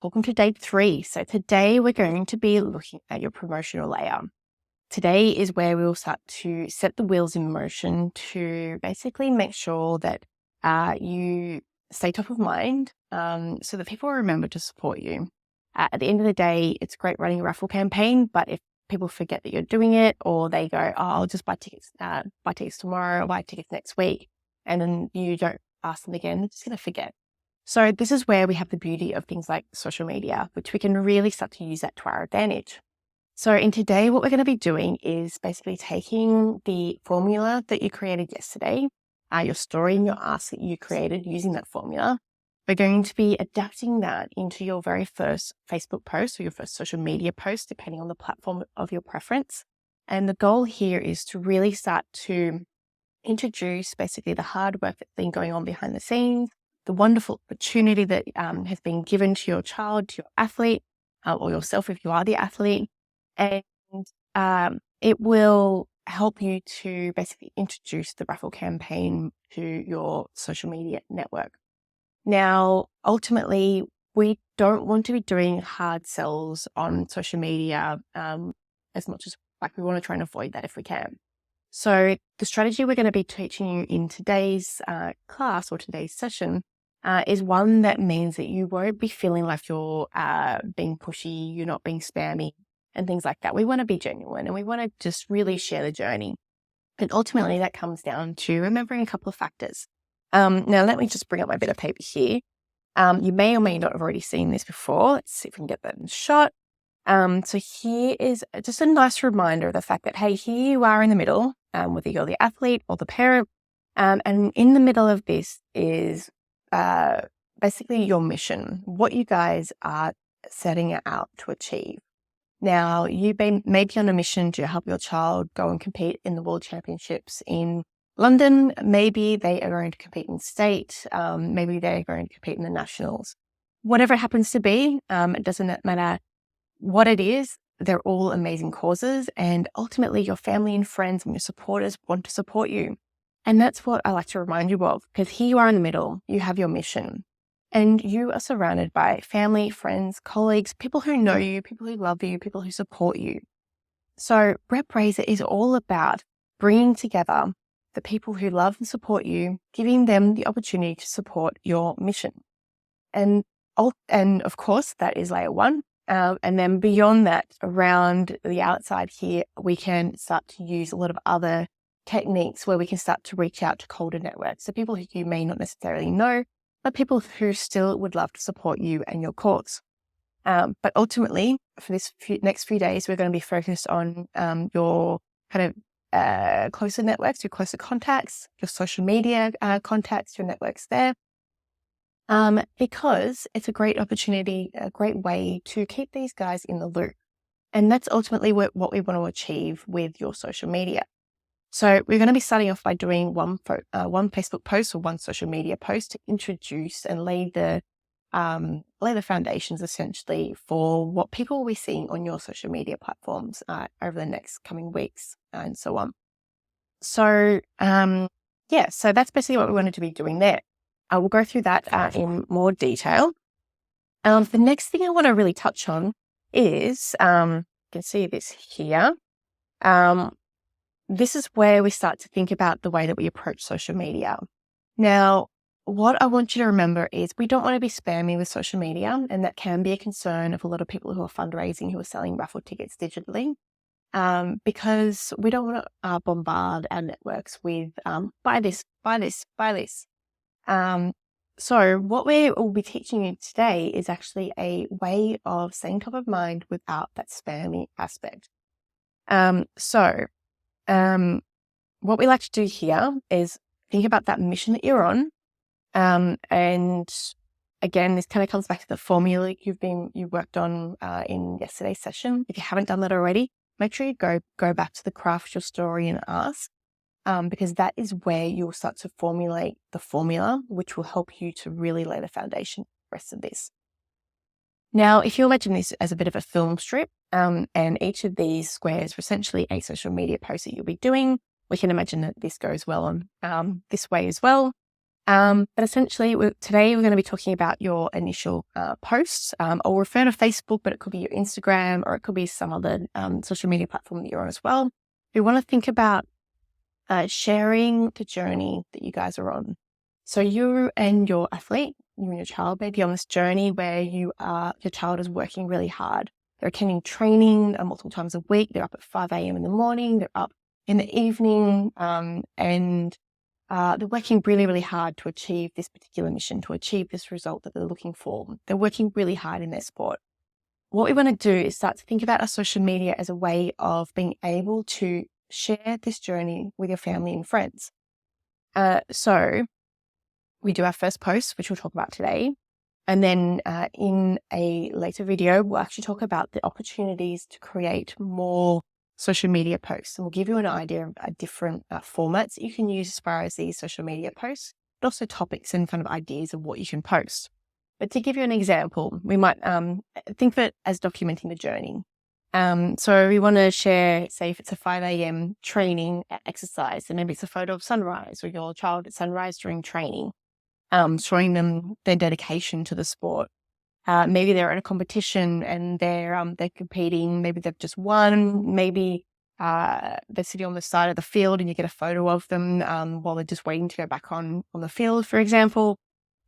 Welcome to day 3. So today we're going to be looking at your promotional layer. Today is where we will start to set the wheels in motion to basically make sure that you stay top of mind so that people remember to support you. At the end of the day, it's great running a raffle campaign, but if people forget that you're doing it, or they go, oh, I'll just buy tickets tomorrow, or buy tickets next week, and then you don't ask them again, they're just going to forget. So this is where we have the beauty of things like social media, which we can really start to use that to our advantage. So in today, what we're going to be doing is basically taking the formula that you created yesterday, your story and your ask that you created using that formula. We're going to be adapting that into your very first Facebook post or your first social media post, depending on the platform of your preference. And the goal here is to really start to introduce basically the hard work that's been going on behind the scenes, the wonderful opportunity that has been given to your child, to your athlete, or yourself if you are the athlete. And it will help you to basically introduce the raffle campaign to your social media network. Now, ultimately, we don't want to be doing hard sells on social media as much as we want to try and avoid that if we can. So the strategy we're going to be teaching you in today's class or today's session is one that means that you won't be feeling like you're being pushy, you're not being spammy and things like that. We want to be genuine and we want to just really share the journey. And ultimately that comes down to remembering a couple of factors. Now, let me just bring up my bit of paper here. You may or may not have already seen this before. Let's see if we can get that in shot. So here is just a nice reminder of the fact that, hey, here you are in the middle, whether you're the athlete or the parent. And in the middle of this is basically your mission, what you guys are setting out to achieve. Now, you may be on a mission to help your child go and compete in the World Championships in London. Maybe they are going to compete in state. Maybe they're going to compete in the nationals. Whatever it happens to be, it doesn't matter what it is. They're all amazing causes. And ultimately, your family and friends and your supporters want to support you. And that's what I like to remind you of, because here you are in the middle, you have your mission. And you are surrounded by family, friends, colleagues, people who know you, people who love you, people who support you. So RepRaiser is all about bringing together the people who love and support you, giving them the opportunity to support your mission. And of course, that is layer 1. And then beyond that, around the outside here, we can start to use a lot of other techniques where we can start to reach out to colder networks. So people who you may not necessarily know, but people who still would love to support you and your cause. But ultimately, for this next few days, we're going to be focused on your kind of closer networks, your closer contacts, your social media contacts, your networks there. Because it's a great opportunity, a great way to keep these guys in the loop. And that's ultimately what we want to achieve with your social media. So we're going to be starting off by doing one Facebook post or one social media post to introduce and lay the foundations essentially for what people will be seeing on your social media platforms over the next coming weeks and so on. So so that's basically what we wanted to be doing there. We'll go through that in more detail. The next thing I want to really touch on is, you can see this here. This is where we start to think about the way that we approach social media. Now, what I want you to remember is we don't want to be spammy with social media, and that can be a concern of a lot of people who are fundraising, who are selling raffle tickets digitally, because we don't want to bombard our networks with buy this. So what we will be teaching you today is actually a way of staying top of mind without that spammy aspect. What we like to do here is think about that mission that you're on. And again, this kind of comes back to the formula you worked on in yesterday's session. If you haven't done that already, make sure you go back to the craft your story and ask, because that is where you'll start to formulate the formula, which will help you to really lay the foundation for the rest of this. Now, if you imagine this as a bit of a film strip, and each of these squares are essentially a social media post that you'll be doing, we can imagine that this goes well on this way as well. But essentially, today we're going to be talking about your initial posts. I'll refer to Facebook, but it could be your Instagram or it could be some other social media platform that you're on as well. We want to think about sharing the journey that you guys are on. So you and your athlete, you and your child may be on this journey where your child is working really hard. They're attending training multiple times a week. They're up at 5 a.m. in the morning. They're up in the evening, and they're working really, really hard to achieve this particular mission, to achieve this result that they're looking for. They're working really hard in their sport. What we want to do is start to think about our social media as a way of being able to share this journey with your family and friends. So we do our first post, which we'll talk about today. And then in a later video, we'll actually talk about the opportunities to create more social media posts. And we'll give you an idea of different formats that you can use as far as these social media posts, but also topics and kind of ideas of what you can post. But to give you an example, we might think of it as documenting the journey. So we want to share, say, if it's a 5 a.m. training exercise, and maybe it's a photo of sunrise or your child at sunrise during training, showing them their dedication to the sport. Maybe they're at a competition and they're competing. Maybe they've just won. Maybe they're sitting on the side of the field and you get a photo of them while they're just waiting to go back on the field, for example.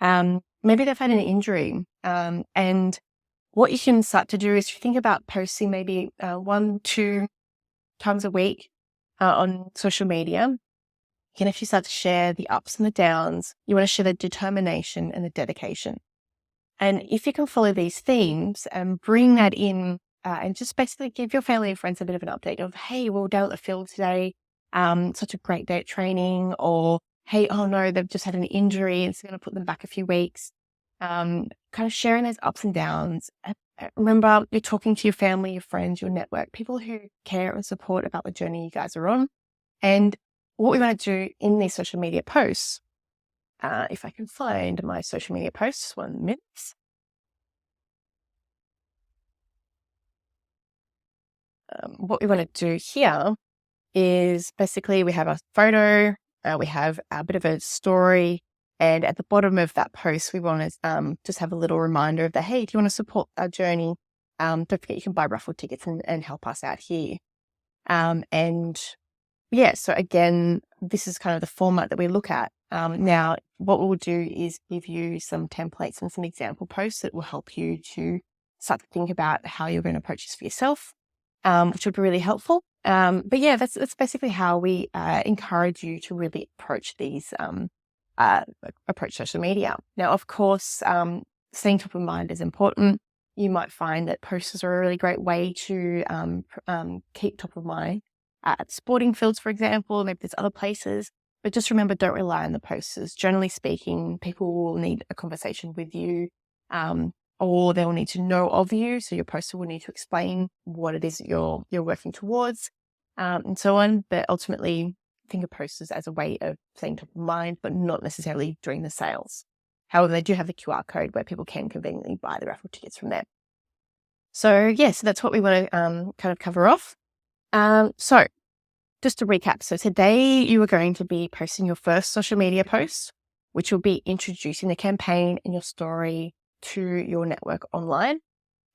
Maybe they've had an injury. And what you can start to do is think about posting maybe 1-2 times a week on social media. You can actually start to share the ups and the downs. You want to share the determination and the dedication. And if you can follow these themes and bring that in and just basically give your family and friends a bit of an update of, hey, we're down at the field today, such a great day at training, or hey, oh no, they've just had an injury, it's going to put them back a few weeks. Kind of sharing those ups and downs. Remember, you're talking to your family, your friends, your network, people who care and support about the journey you guys are on. And what we want to do in these social media posts, if I can find my social media posts, 1 minute. What we want to do here is basically we have a photo, we have a bit of a story, and at the bottom of that post, we want to just have a little reminder of the, hey, do you want to support our journey? Don't forget you can buy raffle tickets and help us out here. And yeah, so again, this is kind of the format that we look at. Now, what we'll do is give you some templates and some example posts that will help you to start to think about how you're going to approach this for yourself, which would be really helpful. But yeah, that's basically how we encourage you to really approach these, approach social media. Now, of course, staying top of mind is important. You might find that posters are a really great way to keep top of mind at sporting fields, for example. Maybe there's other places. But just remember, don't rely on the posters. Generally speaking, people will need a conversation with you, or they'll need to know of you. So your poster will need to explain what it is that you're working towards, and so on. But ultimately, think of posters as a way of staying top of mind, but not necessarily during the sales. However, they do have the QR code where people can conveniently buy the raffle tickets from there. So yeah, so that's what we want to kind of cover off. So just to recap, so today you are going to be posting your first social media post, which will be introducing the campaign and your story to your network online.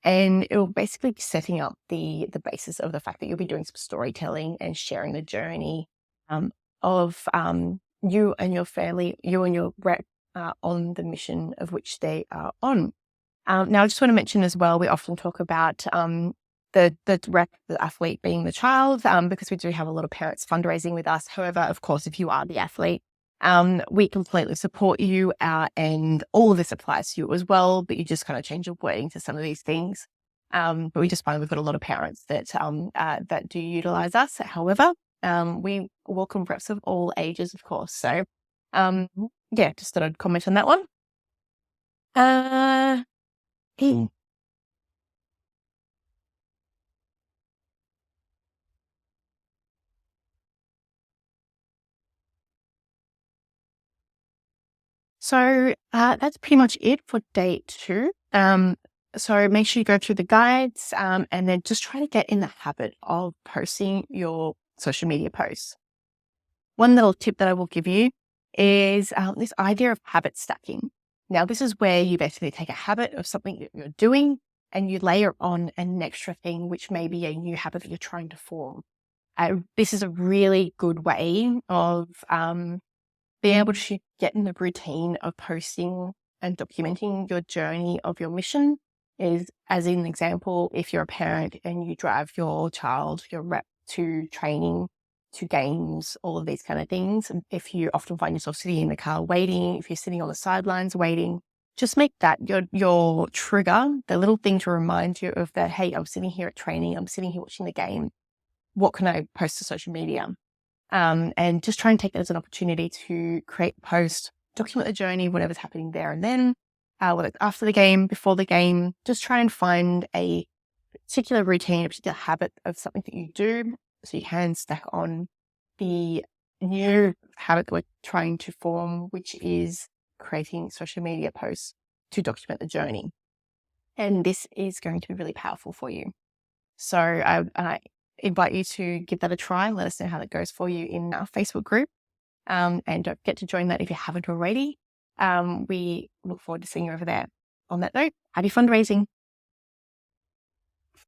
And it will basically be setting up the basis of the fact that you'll be doing some storytelling and sharing the journey of you and your family, you and your rep on the mission of which they are on. Now, I just want to mention as well, we often talk about the rep, the athlete being the child, because we do have a lot of parents fundraising with us. However, of course, if you are the athlete, we completely support you, and all of this applies to you as well, but you just kind of change your wording to some of these things. But we just find we've got a lot of parents that that do utilize us. However, we welcome reps of all ages, of course. So yeah, just thought I'd comment on that one. So that's pretty much it for day 2. So make sure you go through the guides and then just try to get in the habit of posting your social media posts. One little tip that I will give you is this idea of habit stacking. Now, this is where you basically take a habit of something that you're doing and you layer on an extra thing, which may be a new habit that you're trying to form. This is a really good way of being able to get in the routine of posting and documenting your journey of your mission. Is, as an example, if you're a parent and you drive your child, your rep, to training, to games, all of these kind of things. If you often find yourself sitting in the car waiting, if you're sitting on the sidelines waiting, just make that your trigger, the little thing to remind you of that, hey, I'm sitting here at training, I'm sitting here watching the game. What can I post to social media? And just try and take that as an opportunity to create a post, document the journey, whatever's happening there and then, whether it's after the game, before the game. Just try and find a particular routine, a particular habit of something that you do, so you can stack on the new habit that we're trying to form, which is creating social media posts to document the journey. And this is going to be really powerful for you. So I invite you to give that a try. Let us know how that goes for you in our Facebook group. And don't forget to join that if you haven't already. We look forward to seeing you over there. On that note, happy fundraising.